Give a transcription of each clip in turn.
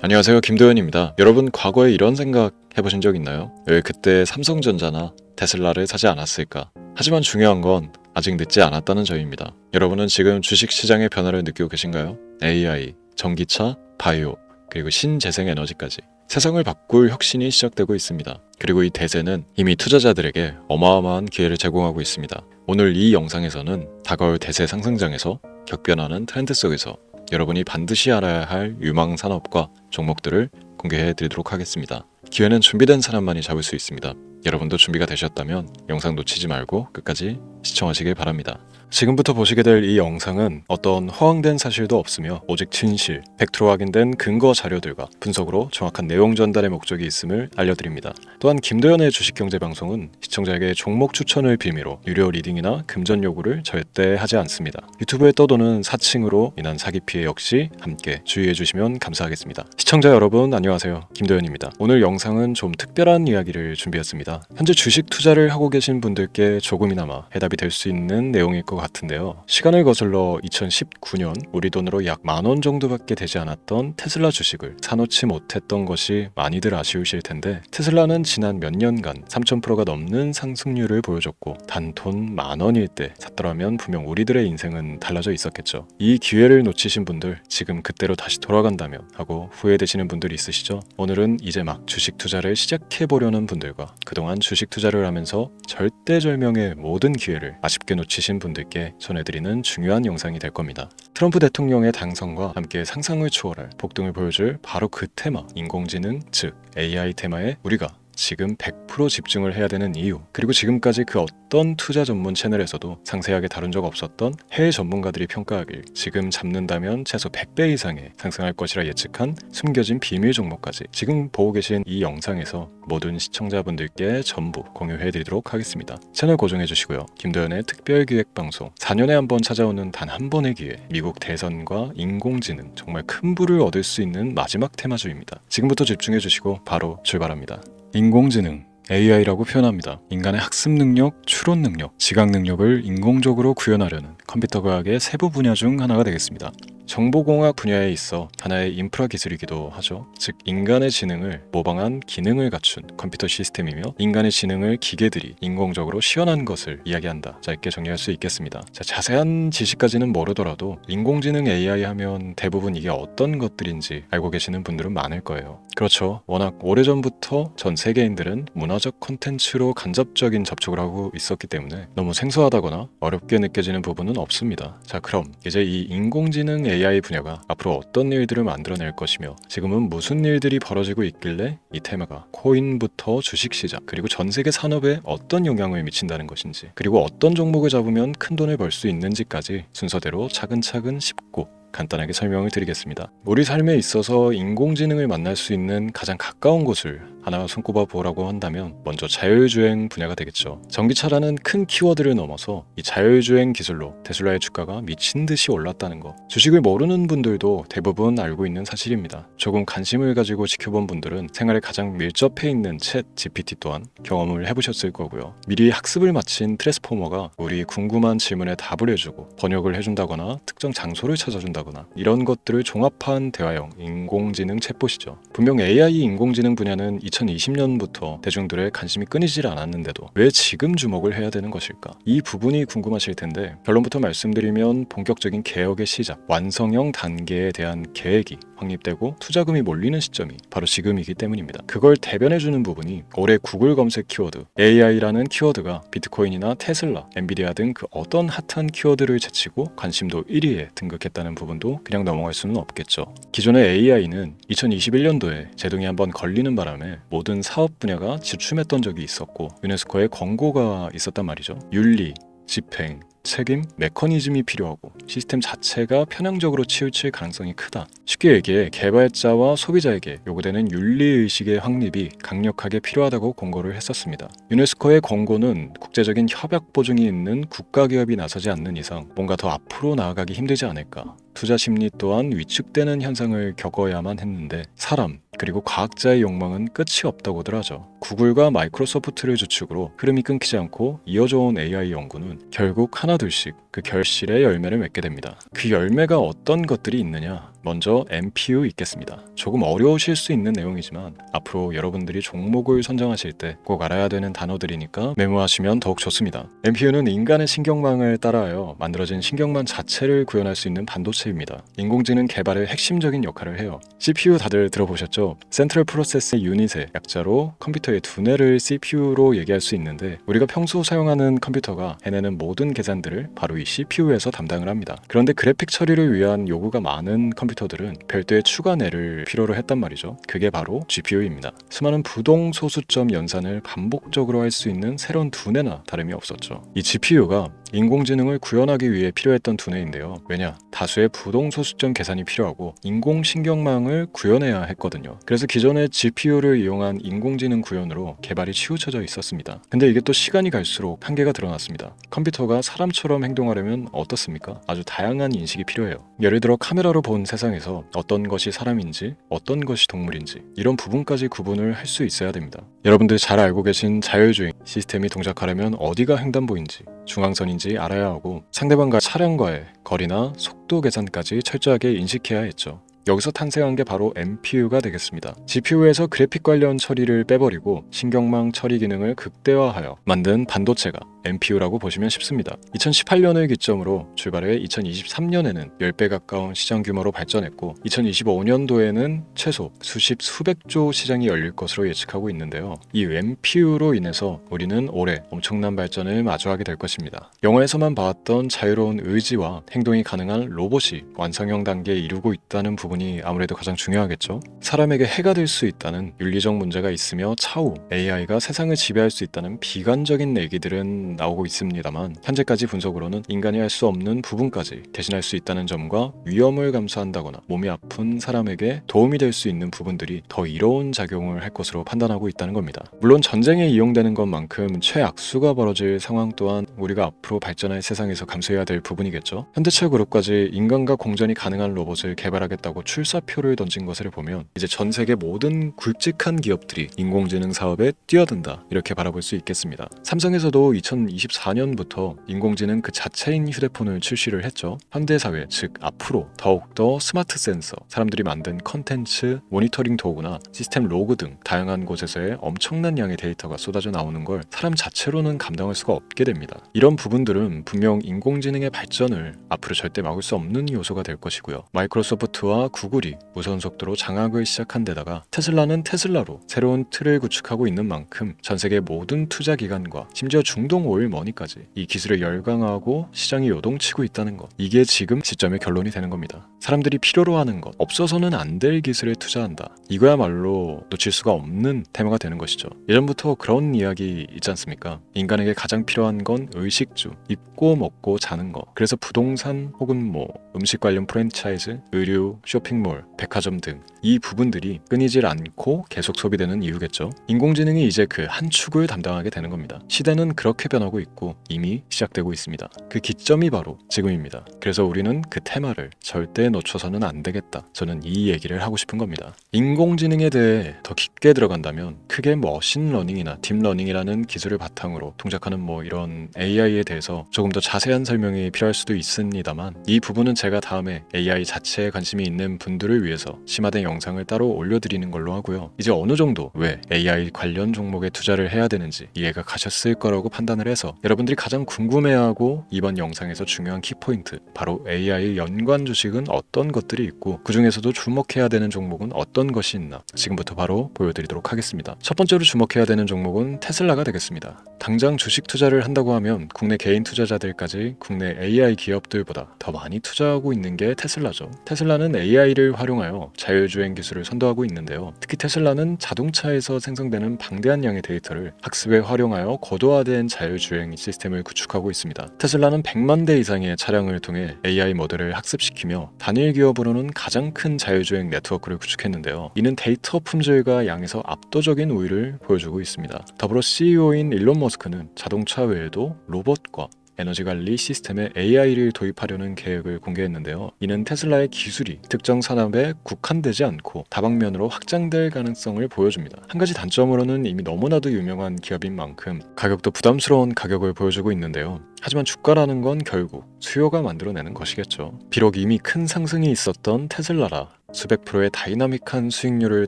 안녕하세요, 김도현입니다. 여러분, 과거에 이런 생각 해보신 적 있나요? 왜 그때 삼성전자나 테슬라를 사지 않았을까? 하지만 중요한 건 아직 늦지 않았다는 점입니다. 여러분은 지금 주식시장의 변화를 느끼고 계신가요? AI, 전기차, 바이오, 그리고 신재생에너지까지 세상을 바꿀 혁신이 시작되고 있습니다. 그리고 이 대세는 이미 투자자들에게 어마어마한 기회를 제공하고 있습니다. 오늘 이 영상에서는 다가올 대세 상승장에서 격변하는 트렌드 속에서 여러분이 반드시 알아야 할 유망 산업과 종목들을 공개해 드리도록 하겠습니다. 기회는 준비된 사람만이 잡을 수 있습니다. 여러분도 준비가 되셨다면 영상 놓치지 말고 끝까지 시청하시길 바랍니다. 지금부터 보시게 될 이 영상은 어떤 허황된 사실도 없으며 오직 진실, 팩트로 확인된 근거 자료들과 분석으로 정확한 내용 전달의 목적이 있음을 알려드립니다. 또한 김도현의 주식경제 방송은 시청자에게 종목 추천을 빌미로 유료 리딩이나 금전 요구를 절대 하지 않습니다. 유튜브에 떠도는 사칭으로 인한 사기 피해 역시 함께 주의해 주시면 감사하겠습니다. 시청자 여러분 안녕하세요. 김도현입니다. 오늘 영상은 좀 특별한 이야기를 준비했습니다. 현재 주식 투자를 하고 계신 분들께 조금이나마 해답이 될 수 있는 내용일 것 같은데요. 시간을 거슬러 2019년 우리 돈으로 약 10,000원 정도밖에 되지 않았던 테슬라 주식을 사놓지 못했던 것이 많이들 아쉬우실 텐데, 테슬라는 지난 몇 년간 3000%가 넘는 상승률을 보여줬고 단 돈 10,000원일 때 샀더라면 분명 우리들의 인생은 달라져 있었겠죠. 이 기회를 놓치신 분들, 지금 그때로 다시 돌아간다면 하고 후회되시는 분들이 있으시죠? 오늘은 이제 막 주식 투자를 시작해보려는 분들과 그동안 주식 투자를 하면서 절대절명의 모든 기회를 아쉽게 놓치신 분들께 전해드리는 중요한 영상이 될 겁니다. 트럼프 대통령의 당선과 함께 상상을 초월할 폭등을 보여줄 바로 그 테마, 인공지능, 즉 AI 테마에 우리가 지금 100% 집중을 해야 되는 이유, 그리고 지금까지 그 어떤 투자 전문 채널에서도 상세하게 다룬 적 없었던 해외 전문가들이 평가하길 지금 잡는다면 최소 100배 이상의 상승할 것이라 예측한 숨겨진 비밀 종목까지 지금 보고 계신 이 영상에서 모든 시청자분들께 전부 공유해드리도록 하겠습니다. 채널 고정해주시고요. 김도현의 특별기획방송 4년에 한 번 찾아오는 단 한 번의 기회, 미국 대선과 인공지능, 정말 큰 부를 얻을 수 있는 마지막 테마주입니다. 지금부터 집중해주시고 바로 출발합니다. 인공지능, AI라고 표현합니다. 인간의 학습 능력, 추론 능력, 지각 능력을 인공적으로 구현하려는 컴퓨터 과학의 세부 분야 중 하나가 되겠습니다. 정보공학 분야에 있어 하나의 인프라 기술이기도 하죠. 즉 인간의 지능을 모방한 기능을 갖춘 컴퓨터 시스템이며, 인간의 지능을 기계들이 인공적으로 시연한 것을 이야기한다. 짧게 정리할 수 있겠습니다. 자세한 지식까지는 모르더라도 인공지능 AI 하면 대부분 이게 어떤 것들인지 알고 계시는 분들은 많을 거예요. 그렇죠. 워낙 오래전부터 전 세계인들은 문화적 콘텐츠로 간접적인 접촉을 하고 있었기 때문에 너무 생소하다거나 어렵게 느껴지는 부분은 없습니다. 자, 그럼 이제 이 인공지능 AI 분야가 앞으로 어떤 일들을 만들어낼 것이며 지금은 무슨 일들이 벌어지고 있길래 이 테마가 코인부터 주식시장 그리고 전 세계 산업에 어떤 영향을 미친다는 것인지, 그리고 어떤 종목을 잡으면 큰 돈을 벌 수 있는지까지 순서대로 차근차근 짚고 간단하게 설명을 드리겠습니다. 우리 삶에 있어서 인공지능을 만날 수 있는 가장 가까운 곳을 하나 손꼽아 보라고 한다면 먼저 자율주행 분야가 되겠죠. 전기차라는 큰 키워드를 넘어서 이 자율주행 기술로 테슬라의 주가가 미친 듯이 올랐다는 거, 주식을 모르는 분들도 대부분 알고 있는 사실입니다. 조금 관심을 가지고 지켜본 분들은 생활에 가장 밀접해 있는 챗 GPT 또한 경험을 해보셨을 거고요. 미리 학습을 마친 트랜스포머가 우리 궁금한 질문에 답을 해주고 번역을 해준다거나 특정 장소를 찾아준다거나 이런 것들을 종합한 대화형 인공지능 챗봇이죠. 분명 AI 인공지능 분야는 2020년부터 대중들의 관심이 끊이질 않았는데도 왜 지금 주목을 해야 되는 것일까? 이 부분이 궁금하실 텐데, 결론부터 말씀드리면 본격적인 개혁의 시작, 완성형 단계에 대한 계획이 확립되고 투자금이 몰리는 시점이 바로 지금이기 때문입니다. 그걸 대변해주는 부분이 올해 구글 검색 키워드 AI라는 키워드가 비트코인이나 테슬라, 엔비디아 등 그 어떤 핫한 키워드를 제치고 관심도 1위에 등극했다는 부분도 그냥 넘어갈 수는 없겠죠. 기존의 AI는 2021년도에 제동이 한번 걸리는 바람에 모든 사업 분야가 주춤했던 적이 있었고 유네스코의 권고가 있었단 말이죠. 윤리, 집행, 책임, 메커니즘이 필요하고 시스템 자체가 편향적으로 치우칠 가능성이 크다. 쉽게 얘기해 개발자와 소비자에게 요구되는 윤리의식의 확립이 강력하게 필요하다고 권고를 했었습니다. 유네스코의 권고는 국제적인 협약 보증이 있는 국가기업이 나서지 않는 이상 뭔가 더 앞으로 나아가기 힘들지 않을까. 투자 심리 또한 위축되는 현상을 겪어야만 했는데 사람 그리고 과학자의 욕망은 끝이 없다고들 하죠. 구글과 마이크로소프트를 주축으로 흐름이 끊기지 않고 이어져 온 AI 연구는 결국 하나둘씩 그 결실의 열매를 맺게 됩니다. 그 열매가 어떤 것들이 있느냐? 먼저 MPU 있겠습니다. 조금 어려우실 수 있는 내용이지만 앞으로 여러분들이 종목을 선정하실 때 꼭 알아야 되는 단어들이니까 메모하시면 더욱 좋습니다. MPU는 인간의 신경망을 따라하여 만들어진 신경망 자체를 구현할 수 있는 반도체입니다. 인공지능 개발의 핵심적인 역할을 해요. CPU 다들 들어보셨죠? 센트럴 프로세스 유닛의 약자로 컴퓨터의 두뇌를 CPU로 얘기할 수 있는데, 우리가 평소 사용하는 컴퓨터가 해내는 모든 계산들을 바로 이 CPU에서 담당을 합니다. 그런데 그래픽 처리를 위한 요구가 많은 컴퓨터들은 별도의 추가 뇌를 필요로 했단 말이죠. 그게 바로 GPU입니다. 수많은 부동 소수점 연산을 반복적으로 할 수 있는 새로운 두뇌나 다름이 없었죠. 이 GPU가 인공지능을 구현하기 위해 필요했던 두뇌인데요. 왜냐? 다수의 부동 소수점 계산이 필요하고 인공신경망을 구현해야 했거든요. 그래서 기존의 GPU를 이용한 인공지능 구현으로 개발이 치우쳐져 있었습니다. 근데 이게 또 시간이 갈수록 한계가 드러났습니다. 컴퓨터가 사람처럼 행동하려면 어떻습니까? 아주 다양한 인식이 필요해요. 예를 들어 카메라로 본 세상에서 어떤 것이 사람인지, 어떤 것이 동물인지, 이런 부분까지 구분을 할 수 있어야 됩니다. 여러분들 잘 알고 계신 자율주행 시스템이 동작하려면 어디가 횡단보인지, 중앙선인지 알아야 하고, 상대방과 차량과의 거리나 속도 계산까지 철저하게 인식해야 했죠. 여기서 탄생한 게 바로 MPU가 되겠습니다. GPU에서 그래픽 관련 처리를 빼버리고 신경망 처리 기능을 극대화하여 만든 반도체가 MPU라고 보시면 쉽습니다. 2018년을 기점으로 출발해 2023년에는 10배 가까운 시장 규모로 발전했고, 2025년도에는 최소 수백조 시장이 열릴 것으로 예측하고 있는데요. 이 MPU로 인해서 우리는 올해 엄청난 발전을 마주하게 될 것입니다. 영화에서만 봐왔던 자유로운 의지와 행동이 가능한 로봇이 완성형 단계에 이르고 있다는 부분이 아무래도 가장 중요하겠죠. 사람에게 해가 될 수 있다는 윤리적 문제가 있으며 차후 AI가 세상을 지배할 수 있다는 비관적인 얘기들은 나오고 있습니다만, 현재까지 분석으로는 인간이 할 수 없는 부분까지 대신할 수 있다는 점과 위험을 감수한다거나 몸이 아픈 사람에게 도움이 될 수 있는 부분들이 더 이로운 작용을 할 것으로 판단하고 있다는 겁니다. 물론 전쟁에 이용되는 것만큼 최악수가 벌어질 상황 또한 우리가 앞으로 발전할 세상에서 감수해야 될 부분이겠죠. 현대차 그룹까지 인간과 공전이 가능한 로봇을 개발하겠다고 출사표를 던진 것을 보면 이제 전 세계 모든 굵직한 기업들이 인공지능 사업에 뛰어든다, 이렇게 바라볼 수 있겠습니다. 삼성에서도 2024년부터 인공지능 그 자체인 휴대폰을 출시를 했죠. 현대사회, 즉 앞으로 더욱더 스마트 센서, 사람들이 만든 컨텐츠, 모니터링 도구나 시스템 로그 등 다양한 곳에서의 엄청난 양의 데이터가 쏟아져 나오는 걸 사람 자체로는 감당할 수가 없게 됩니다. 이런 부분들은 분명 인공지능의 발전을 앞으로 절대 막을 수 없는 요소가 될 것이고요. 마이크로소프트와 구글이 무선 속도로 장악을 시작한 데다가 테슬라는 테슬라로 새로운 틀을 구축하고 있는 만큼 전 세계 모든 투자 기관과 심지어 중동 오일 머니까지 이 기술을 열광하고 시장이 요동치고 있다는 것, 이게 지금 시점의 결론이 되는 겁니다. 사람들이 필요로 하는 것, 없어서는 안 될 기술에 투자한다, 이거야말로 놓칠 수가 없는 테마가 되는 것이죠. 예전부터 그런 이야기 있지 않습니까? 인간에게 가장 필요한 건 의식주, 입고 먹고 자는 것. 그래서 부동산 혹은 음식 관련 프랜차이즈, 의류, 쇼핑몰, 백화점 등 이 부분들이 끊이질 않고 계속 소비되는 이유겠죠. 인공지능이 이제 그 한 축을 담당하게 되는 겁니다. 시대는 그렇게 변하고 있고 이미 시작되고 있습니다. 그 기점이 바로 지금입니다. 그래서 우리는 그 테마를 절대 놓쳐서는 안 되겠다, 저는 이 얘기를 하고 싶은 겁니다. 인공지능에 대해 더 깊게 들어간다면 크게 머신러닝이나 딥러닝이라는 기술을 바탕으로 동작하는 이런 AI에 대해서 조금 더 자세한 설명이 필요할 수도 있습니다만, 이 부분은 제가 다음에 AI 자체에 관심이 있는 분들을 위해서 심화된 영상을 따로 올려드리는 걸로 하고요. 이제 어느 정도 왜 AI 관련 종목에 투자를 해야 되는지 이해가 가셨을 거라고 판단을 해서 여러분들이 가장 궁금해하고 이번 영상에서 중요한 키포인트, 바로 AI 연관 주식은 어떤 것들이 있고 그 중에서도 주목해야 되는 종목은 어떤 것이 있나 지금부터 바로 보여드리도록 하겠습니다. 첫 번째로 주목해야 되는 종목은 테슬라가 되겠습니다. 당장 주식 투자를 한다고 하면 국내 개인 투자자들까지 국내 AI 기업들보다 더 많이 투자하고 있는 게 테슬라죠. 테슬라는 AI를 활용하여 자율주행 기술을 선도하고 있는데요. 특히 테슬라는 자동차에서 생성되는 방대한 양의 데이터를 학습에 활용하여 고도화된 자율주행 시스템을 구축하고 있습니다. 테슬라는 100만 대 이상의 차량을 통해 AI 모델을 학습시키며 단일 기업으로는 가장 큰 자율주행 네트워크를 구축했는데요. 이는 데이터 품질과 양에서 압도적인 우위를 보여주고 있습니다. 더불어 CEO인 일론 머스크는 자동차 외에도 로봇과 에너지 관리 시스템에 AI를 도입하려는 계획을 공개했는데요. 이는 테슬라의 기술이 특정 산업에 국한되지 않고 다방면으로 확장될 가능성을 보여줍니다. 한 가지 단점으로는 이미 너무나도 유명한 기업인 만큼 가격도 부담스러운 가격을 보여주고 있는데요. 하지만 주가라는 건 결국 수요가 만들어내는 것이겠죠. 비록 이미 큰 상승이 있었던 테슬라라 수백 프로의 다이나믹한 수익률을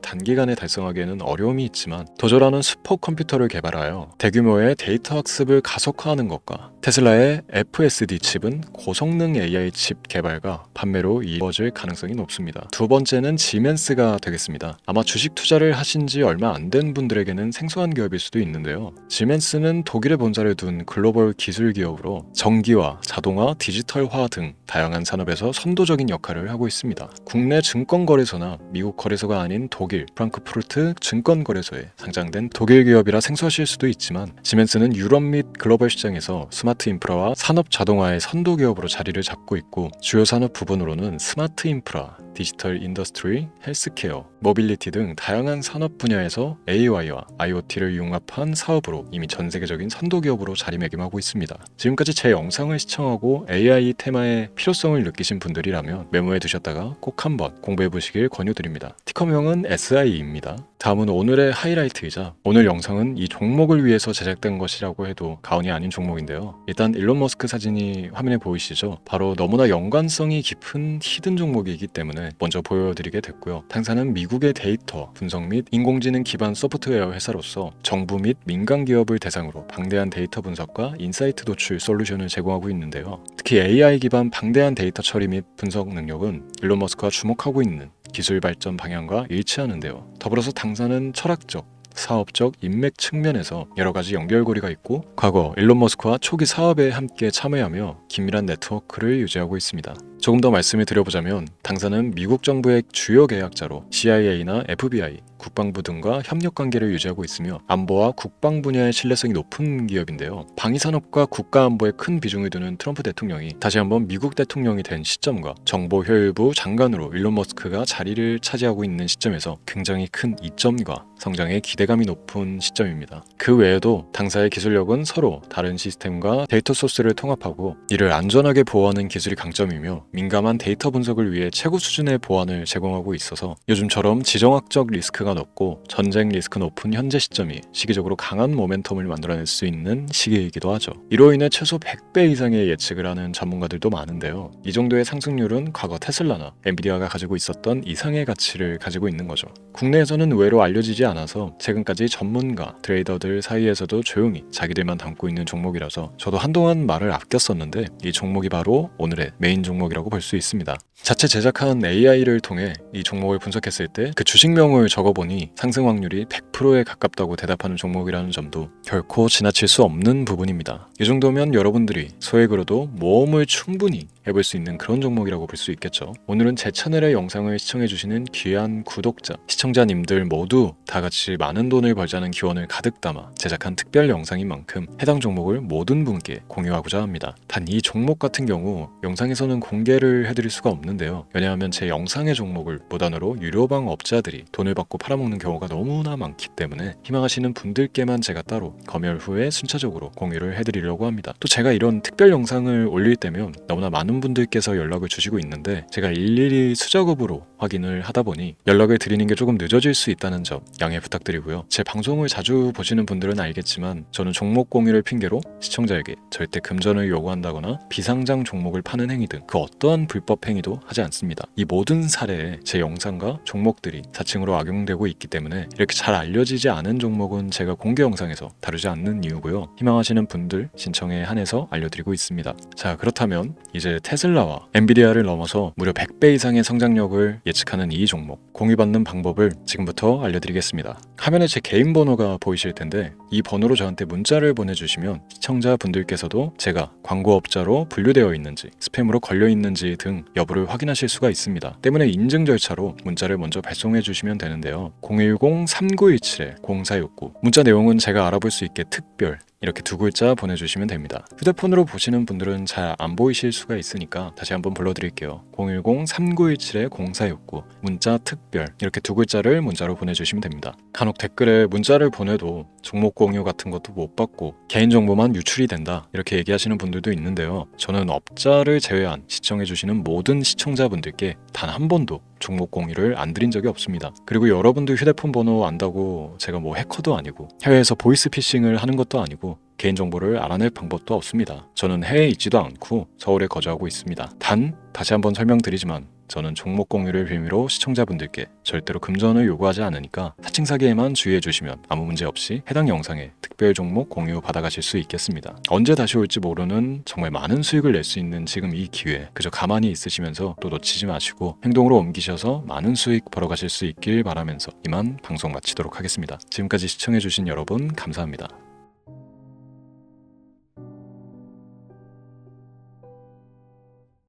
단기간에 달성하기에는 어려움이 있지만 도저라는 슈퍼컴퓨터를 개발하여 대규모의 데이터 학습을 가속화하는 것과 테슬라의 FSD 칩은 고성능 AI 칩 개발과 판매로 이루어질 가능성이 높습니다. 두 번째는 지멘스가 되겠습니다. 아마 주식 투자를 하신 지 얼마 안 된 분들에게는 생소한 기업일 수도 있는데요. 지멘스는 독일에 본사를 둔 글로벌 기술 기업으로 전기화, 자동화, 디지털화 등 다양한 산업에서 선도적인 역할을 하고 있습니다. 국내 증권거래소나 미국 거래소가 아닌 독일 프랑크푸르트 증권거래소에 상장된 독일 기업이라 생소하실 수도 있지만 지멘스는 유럽 및 글로벌 시장에서 스마트 인프라와 산업 자동화의 선도 기업으로 자리를 잡고 있고 주요 산업 부분으로는 스마트 인프라, 디지털 인더스트리, 헬스케어, 모빌리티 등 다양한 산업 분야에서 AI와 IoT를 융합한 사업으로 이미 전 세계적인 선도 기업으로 자리매김하고 있습니다. 지금까지 제 영상을 시청하고 AI 테마의 필요성을 느끼신 분들이라면 메모해 두셨다가 꼭 한번 공부해 보시길 권유드립니다. 티커명은 SI입니다. 다음은 오늘의 하이라이트이자 오늘 영상은 이 종목을 위해서 제작된 것이라고 해도 과언이 아닌 종목인데요. 일단 일론 머스크 사진이 화면에 보이시죠? 바로 너무나 연관성이 깊은 히든 종목이기 때문에 먼저 보여드리게 됐고요. 당사는 미국의 데이터 분석 및 인공지능 기반 소프트웨어 회사로서 정부 및 민간 기업을 대상으로 방대한 데이터 분석과 인사이트 도출 솔루션을 제공하고 있는데요. 특히 AI 기반 방대한 데이터 처리 및 분석 능력은 일론 머스크가 주목하고 있는 기술 발전 방향과 일치하는데요. 더불어서 당사는 철학적, 사업적 인맥 측면에서 여러 가지 연결고리가 있고 과거 일론 머스크와 초기 사업에 함께 참여하며 긴밀한 네트워크를 유지하고 있습니다. 조금 더 말씀을 드려보자면 당사는 미국 정부의 주요 계약자로 CIA나 FBI, 국방부 등과 협력관계를 유지하고 있으며 안보와 국방 분야의 신뢰성이 높은 기업인데요. 방위산업과 국가안보에 큰 비중을 두는 트럼프 대통령이 다시 한번 미국 대통령이 된 시점과 정보효율부 장관으로 일론 머스크가 자리를 차지하고 있는 시점에서 굉장히 큰 이점과 성장에 기대감이 높은 시점입니다. 그 외에도 당사의 기술력은 서로 다른 시스템과 데이터 소스를 통합하고 이를 안전하게 보호하는 기술이 강점이며 민감한 데이터 분석을 위해 최고 수준의 보안을 제공하고 있어서 요즘처럼 지정학적 리스크가 높고 전쟁 리스크 높은 현재 시점이 시기적으로 강한 모멘텀을 만들어낼 수 있는 시기이기도 하죠. 이로 인해 최소 100배 이상의 예측을 하는 전문가들도 많은데요. 이 정도의 상승률은 과거 테슬라나 엔비디아가 가지고 있었던 이상의 가치를 가지고 있는 거죠. 국내에서는 의외로 알려지지 않아서 최근까지 전문가, 트레이더들 사이에서도 조용히 자기들만 담고 있는 종목이라서 저도 한동안 말을 아꼈었는데 이 종목이 바로 오늘의 메인 종목이라고 볼 수 있습니다. 자체 제작한 AI를 통해 이 종목을 분석했을 때 그 주식명을 적어보니 상승 확률이 100%에 가깝다고 대답하는 종목이라는 점도 결코 지나칠 수 없는 부분입니다. 이 정도면 여러분들이 소액으로도 모험을 충분히 해볼 수 있는 그런 종목이라고 볼 수 있겠죠. 오늘은 제 채널의 영상을 시청해주시는 귀한 구독자, 시청자님들 모두 다 같이 많은 돈을 벌자는 기원을 가득 담아 제작한 특별 영상인 만큼 해당 종목을 모든 분께 공유하고자 합니다. 단 이 종목 같은 경우 영상에서는 공개를 해드릴 수가 없는데요. 왜냐하면 제 영상의 종목을 무단으로 유료방 업자들이 돈을 받고 팔아먹는 경우가 너무나 많기 때문에 희망하시는 분들께만 제가 따로 검열 후에 순차적으로 공유를 해드리려고 합니다. 또 제가 이런 특별 영상을 올릴 때면 너무나 많은 분들께서 연락을 주시고 있는데 제가 일일이 수작업으로 확인을 하다 보니 연락을 드리는 게 조금 늦어질 수 있다는 점 양해 부탁드리고요. 제 방송을 자주 보시는 분들은 알겠지만 저는 종목 공유를 핑계로 시청자에게 절대 금전을 요구한다거나 비상장 종목을 파는 행위 등 그 어떠한 불법 행위도 하지 않습니다. 이 모든 사례에 제 영상과 종목들이 사칭으로 악용되고 있기 때문에 이렇게 잘 알려지지 않은 종목은 제가 공개 영상에서 다루지 않는 이유고요. 희망하시는 분들 신청에 한해서 알려드리고 있습니다. 자, 그렇다면 이제 테슬라와 엔비디아를 넘어서 무려 100배 이상의 성장력을 예측하는 이 종목 공유받는 방법을 지금부터 알려드리겠습니다. 화면에 제 개인 번호가 보이실 텐데 이 번호로 저한테 문자를 보내주시면 시청자분들께서도 제가 광고업자로 분류되어 있는지 스팸으로 걸려있는지 등 여부를 확인하실 수가 있습니다. 때문에 인증 절차로 문자를 먼저 발송해 주시면 되는데요. 010-3927-0469 문자 내용은 제가 알아볼 수 있게 특별 이렇게 두 글자 보내주시면 됩니다. 휴대폰으로 보시는 분들은 잘 안 보이실 수가 있으니까 다시 한번 불러드릴게요. 010-3927-0469 문자 특별 이렇게 두 글자를 문자로 보내주시면 됩니다. 간혹 댓글에 문자를 보내도 종목 공유 같은 것도 못 받고 개인정보만 유출이 된다 이렇게 얘기하시는 분들도 있는데요. 저는 업자를 제외한 시청해주시는 모든 시청자분들께 단 한 번도 종목 공유를 안 드린 적이 없습니다. 그리고 여러분들 휴대폰 번호 안다고 제가 뭐 해커도 아니고 해외에서 보이스피싱을 하는 것도 아니고 개인정보를 알아낼 방법도 없습니다. 저는 해외에 있지도 않고 서울에 거주하고 있습니다. 단, 다시 한번 설명드리지만 저는 종목 공유를 빌미로 시청자분들께 절대로 금전을 요구하지 않으니까 사칭 사기에만 주의해 주시면 아무 문제 없이 해당 영상에 특별 종목 공유 받아가실 수 있겠습니다. 언제 다시 올지 모르는 정말 많은 수익을 낼 수 있는 지금 이 기회, 그저 가만히 있으시면서 또 놓치지 마시고 행동으로 옮기셔서 많은 수익 벌어가실 수 있길 바라면서 이만 방송 마치도록 하겠습니다. 지금까지 시청해 주신 여러분 감사합니다.